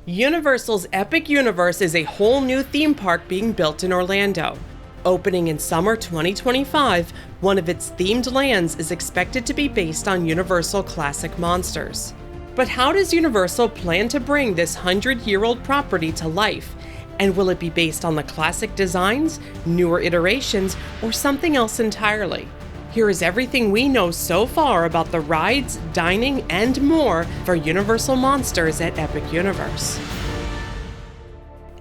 Universal's Epic Universe is a whole new theme park being built in Orlando. Opening in summer 2025, one of its themed lands is expected to be based on Universal classic monsters. But how does Universal plan to bring this 100-year-old property to life? And will it be based on the classic designs, newer iterations, or something else entirely? Here is everything we know so far about the rides, dining, and more for Universal Monsters at Epic Universe.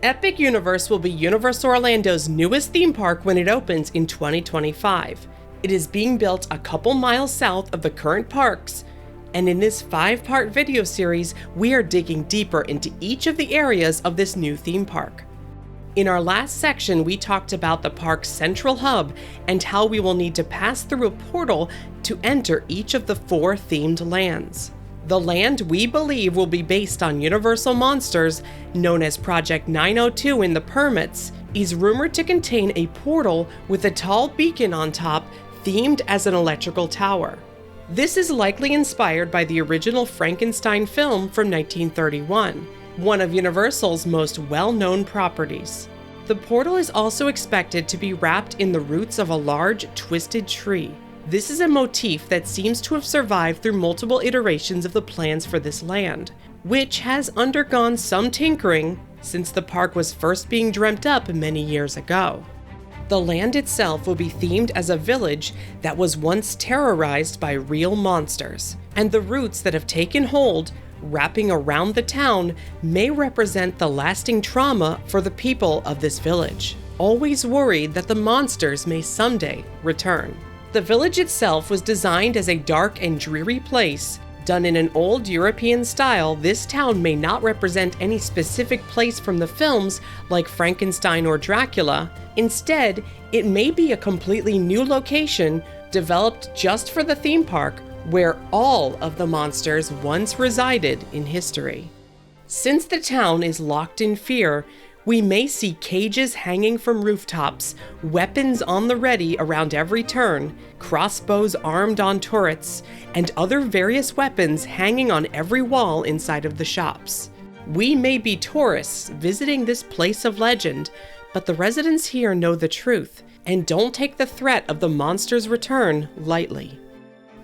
Epic Universe will be Universal Orlando's newest theme park when it opens in 2025. It is being built a couple miles south of the current parks, and in this 5-part video series, we are digging deeper into each of the areas of this new theme park. In our last section, we talked about the park's central hub and how we will need to pass through a portal to enter each of the 4 themed lands. The land we believe will be based on Universal Monsters, known as Project 902 in the permits, is rumored to contain a portal with a tall beacon on top themed as an electrical tower. This is likely inspired by the original Frankenstein film from 1931, one of Universal's most well-known properties. The portal is also expected to be wrapped in the roots of a large, twisted tree. This is a motif that seems to have survived through multiple iterations of the plans for this land, which has undergone some tinkering since the park was first being dreamt up many years ago. The land itself will be themed as a village that was once terrorized by real monsters, and the roots that have taken hold, wrapping around the town, may represent the lasting trauma for the people of this village, always worried that the monsters may someday return. The village itself was designed as a dark and dreary place. Done in an old European style, this town may not represent any specific place from the films like Frankenstein or Dracula. Instead, it may be a completely new location developed just for the theme park, where all of the monsters once resided in history. Since the town is locked in fear, we may see cages hanging from rooftops, weapons on the ready around every turn, crossbows armed on turrets, and other various weapons hanging on every wall inside of the shops. We may be tourists visiting this place of legend, but the residents here know the truth and don't take the threat of the monster's return lightly.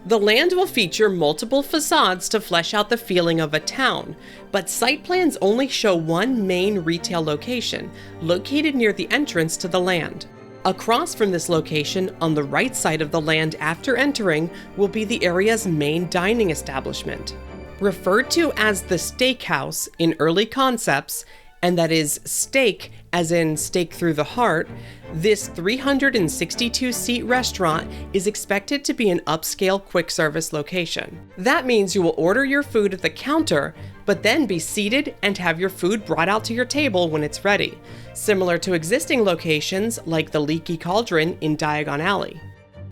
The land will feature multiple facades to flesh out the feeling of a town, but site plans only show one main retail location, located near the entrance to the land. Across from this location, on the right side of the land after entering, will be the area's main dining establishment. Referred to as the Steakhouse in early concepts, and that is steak as in stake through the heart, this 362-seat restaurant is expected to be an upscale quick service location. That means you will order your food at the counter, but then be seated and have your food brought out to your table when it's ready, similar to existing locations like the Leaky Cauldron in Diagon Alley.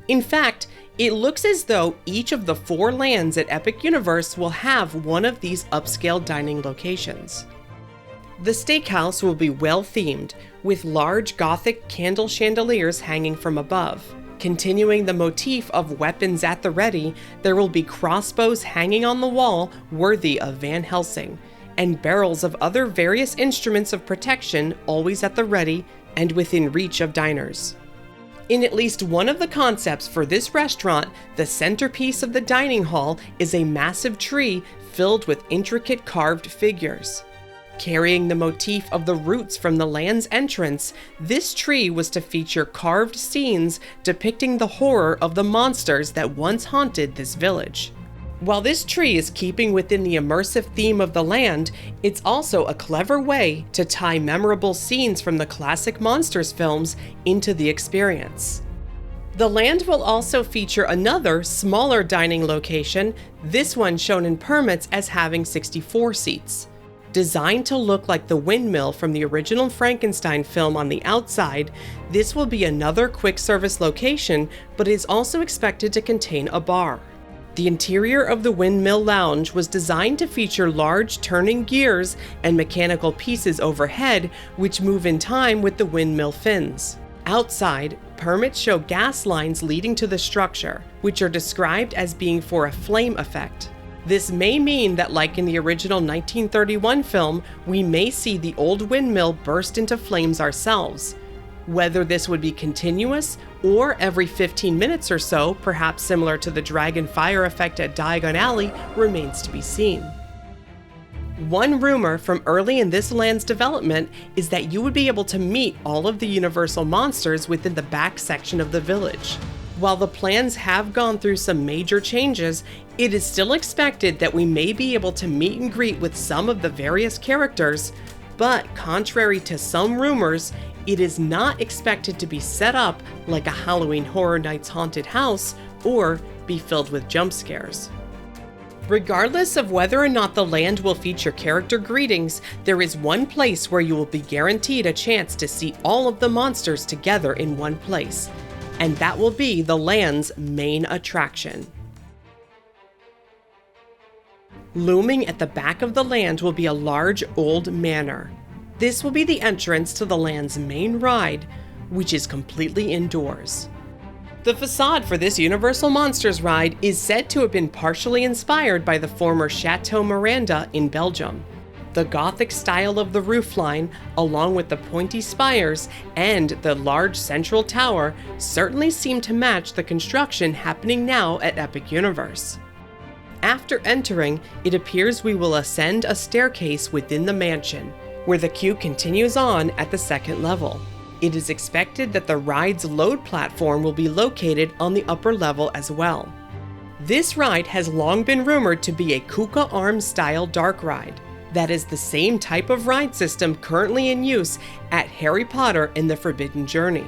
In fact, it looks as though each of the 4 lands at Epic Universe will have one of these upscale dining locations. The steakhouse will be well-themed, with large Gothic candle chandeliers hanging from above. Continuing the motif of weapons at the ready, there will be crossbows hanging on the wall worthy of Van Helsing, and barrels of other various instruments of protection always at the ready and within reach of diners. In at least one of the concepts for this restaurant, the centerpiece of the dining hall is a massive tree filled with intricate carved figures. Carrying the motif of the roots from the land's entrance, this tree was to feature carved scenes depicting the horror of the monsters that once haunted this village. While this tree is keeping within the immersive theme of the land, it's also a clever way to tie memorable scenes from the classic Monsters films into the experience. The land will also feature another, smaller dining location, this one shown in permits as having 64 seats. Designed to look like the windmill from the original Frankenstein film on the outside, this will be another quick service location, but is also expected to contain a bar. The interior of the Windmill Lounge was designed to feature large turning gears and mechanical pieces overhead, which move in time with the windmill fins. Outside, permits show gas lines leading to the structure, which are described as being for a flame effect. This may mean that, like in the original 1931 film, we may see the old windmill burst into flames ourselves. Whether this would be continuous or every 15 minutes or so, perhaps similar to the dragon fire effect at Diagon Alley, remains to be seen. One rumor from early in this land's development is that you would be able to meet all of the Universal monsters within the back section of the village. While the plans have gone through some major changes, it is still expected that we may be able to meet and greet with some of the various characters, but contrary to some rumors, it is not expected to be set up like a Halloween Horror Nights haunted house or be filled with jump scares. Regardless of whether or not the land will feature character greetings, there is one place where you will be guaranteed a chance to see all of the monsters together in one place, and that will be the land's main attraction. Looming at the back of the land will be a large old manor. This will be the entrance to the land's main ride, which is completely indoors. The facade for this Universal Monsters ride is said to have been partially inspired by the former Chateau Miranda in Belgium. The Gothic style of the roofline, along with the pointy spires and the large central tower, certainly seem to match the construction happening now at Epic Universe. After entering, it appears we will ascend a staircase within the mansion, where the queue continues on at the second level. It is expected that the ride's load platform will be located on the upper level as well. This ride has long been rumored to be a Kuka Arms style dark ride. That is the same type of ride system currently in use at Harry Potter and the Forbidden Journey.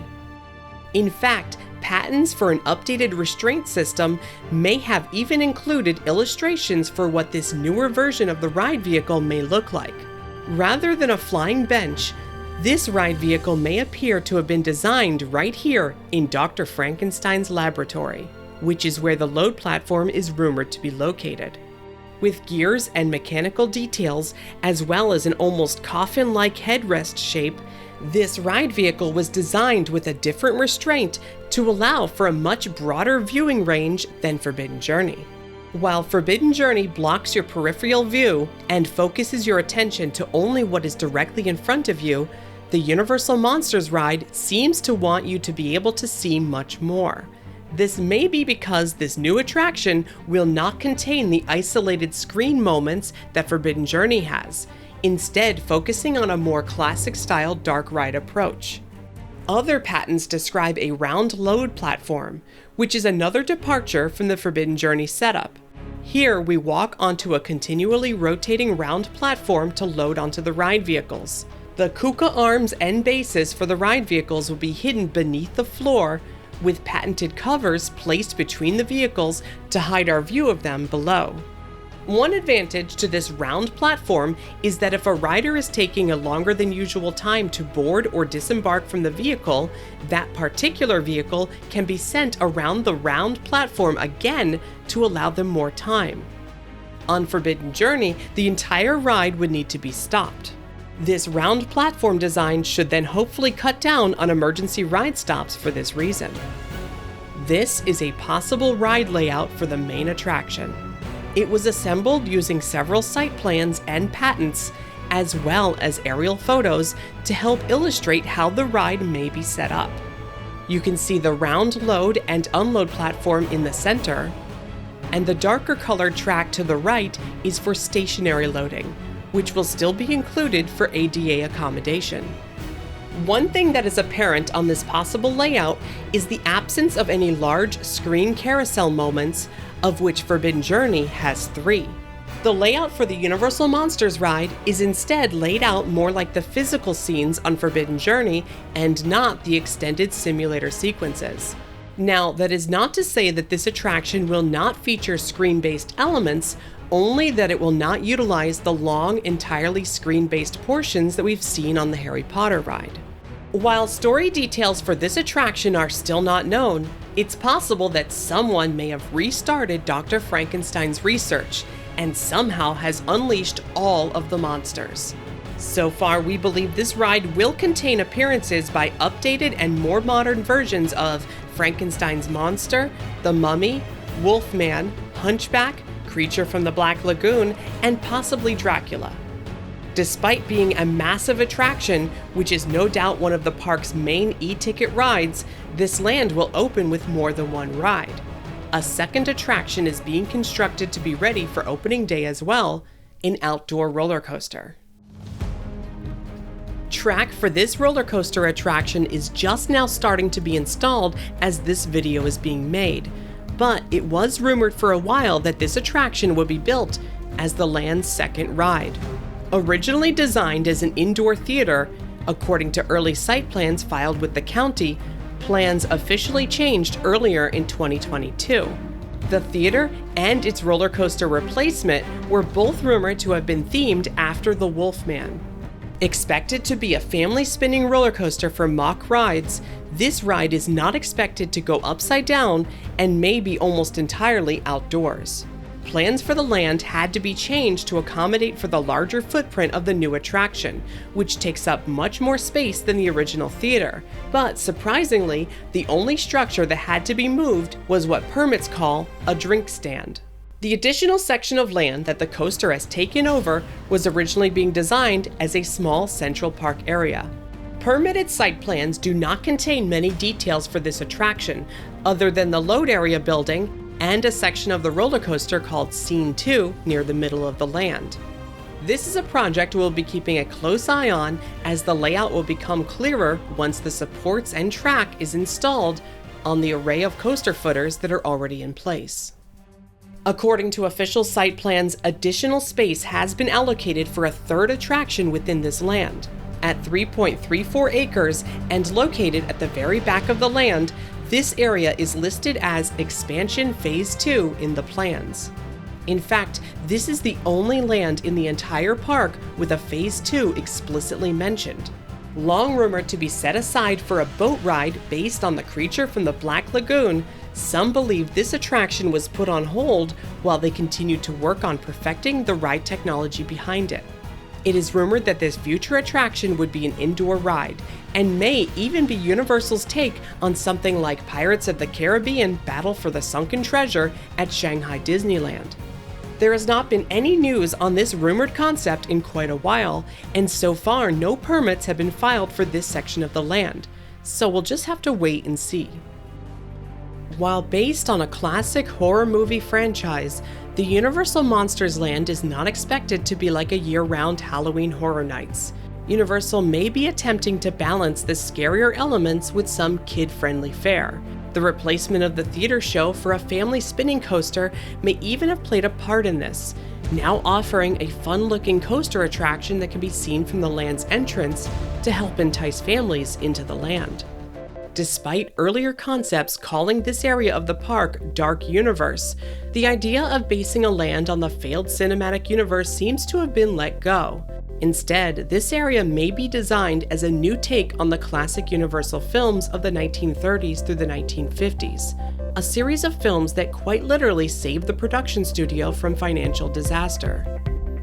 In fact, patents for an updated restraint system may have even included illustrations for what this newer version of the ride vehicle may look like. Rather than a flying bench, this ride vehicle may appear to have been designed right here in Dr. Frankenstein's laboratory, which is where the load platform is rumored to be located. With gears and mechanical details, as well as an almost coffin-like headrest shape, this ride vehicle was designed with a different restraint to allow for a much broader viewing range than Forbidden Journey. While Forbidden Journey blocks your peripheral view and focuses your attention to only what is directly in front of you, the Universal Monsters ride seems to want you to be able to see much more. This may be because this new attraction will not contain the isolated screen moments that Forbidden Journey has, instead focusing on a more classic-style dark ride approach. Other patents describe a round load platform, which is another departure from the Forbidden Journey setup. Here, we walk onto a continually rotating round platform to load onto the ride vehicles. The Kuka arms and bases for the ride vehicles will be hidden beneath the floor, with patented covers placed between the vehicles to hide our view of them below. One advantage to this round platform is that if a rider is taking a longer than usual time to board or disembark from the vehicle, that particular vehicle can be sent around the round platform again to allow them more time. On Forbidden Journey, the entire ride would need to be stopped. This round platform design should then hopefully cut down on emergency ride stops for this reason. This is a possible ride layout for the main attraction. It was assembled using several site plans and patents, as well as aerial photos to help illustrate how the ride may be set up. You can see the round load and unload platform in the center, and the darker colored track to the right is for stationary loading, which will still be included for ADA accommodation. One thing that is apparent on this possible layout is the absence of any large screen carousel moments, of which Forbidden Journey has 3. The layout for the Universal Monsters ride is instead laid out more like the physical scenes on Forbidden Journey and not the extended simulator sequences. Now, that is not to say that this attraction will not feature screen-based elements, only that it will not utilize the long, entirely screen-based portions that we've seen on the Harry Potter ride. While story details for this attraction are still not known, it's possible that someone may have restarted Dr. Frankenstein's research and somehow has unleashed all of the monsters. So far, we believe this ride will contain appearances by updated and more modern versions of Frankenstein's monster, the Mummy, Wolfman, Hunchback, Creature from the Black Lagoon, and possibly Dracula. Despite being a massive attraction, which is no doubt one of the park's main e-ticket rides, this land will open with more than one ride. A second attraction is being constructed to be ready for opening day as well, an outdoor roller coaster. Track for this roller coaster attraction is just now starting to be installed as this video is being made, but it was rumored for a while that this attraction would be built as the land's second ride. Originally designed as an indoor theater, according to early site plans filed with the county, plans officially changed earlier in 2022. The theater and its roller coaster replacement were both rumored to have been themed after the Wolfman. Expected to be a family spinning roller coaster for mock rides, this ride is not expected to go upside down and may be almost entirely outdoors. Plans for the land had to be changed to accommodate for the larger footprint of the new attraction, which takes up much more space than the original theater. But surprisingly, the only structure that had to be moved was what permits call a drink stand. The additional section of land that the coaster has taken over was originally being designed as a small Central Park area. Permitted site plans do not contain many details for this attraction, other than the load area building and a section of the roller coaster called Scene 2 near the middle of the land. This is a project we'll be keeping a close eye on, as the layout will become clearer once the supports and track is installed on the array of coaster footers that are already in place. According to official site plans, additional space has been allocated for a third attraction within this land. At 3.34 acres and located at the very back of the land, this area is listed as Expansion Phase 2 in the plans. In fact, this is the only land in the entire park with a Phase 2 explicitly mentioned. Long rumored to be set aside for a boat ride based on the Creature from the Black Lagoon, some believe this attraction was put on hold while they continued to work on perfecting the ride technology behind it. It is rumored that this future attraction would be an indoor ride, and may even be Universal's take on something like Pirates of the Caribbean Battle for the Sunken Treasure at Shanghai Disneyland. There has not been any news on this rumored concept in quite a while, and so far no permits have been filed for this section of the land, so we'll just have to wait and see. While based on a classic horror movie franchise, the Universal Monsters Land is not expected to be like a year-round Halloween Horror Nights. Universal may be attempting to balance the scarier elements with some kid-friendly fare. The replacement of the theater show for a family spinning coaster may even have played a part in this, now offering a fun-looking coaster attraction that can be seen from the land's entrance to help entice families into the land. Despite earlier concepts calling this area of the park Dark Universe, the idea of basing a land on the failed cinematic universe seems to have been let go. Instead, this area may be designed as a new take on the classic Universal films of the 1930s through the 1950s, a series of films that quite literally saved the production studio from financial disaster.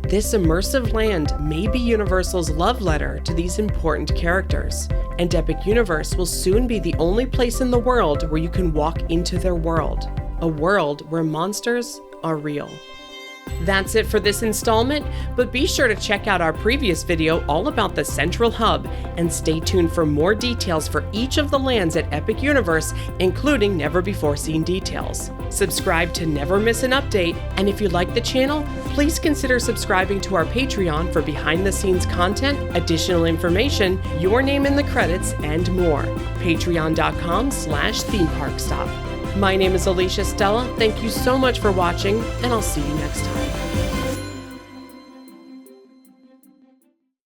This immersive land may be Universal's love letter to these important characters, and Epic Universe will soon be the only place in the world where you can walk into their world, a world where monsters are real. That's it for this installment, but be sure to check out our previous video all about the Central Hub, and stay tuned for more details for each of the lands at Epic Universe, including never-before-seen details. Subscribe to never miss an update, and if you like the channel, please consider subscribing to our Patreon for behind-the-scenes content, additional information, your name in the credits, and more. Patreon.com/themeparkstop. My name is Alicia Stella. Thank you so much for watching, and I'll see you next time.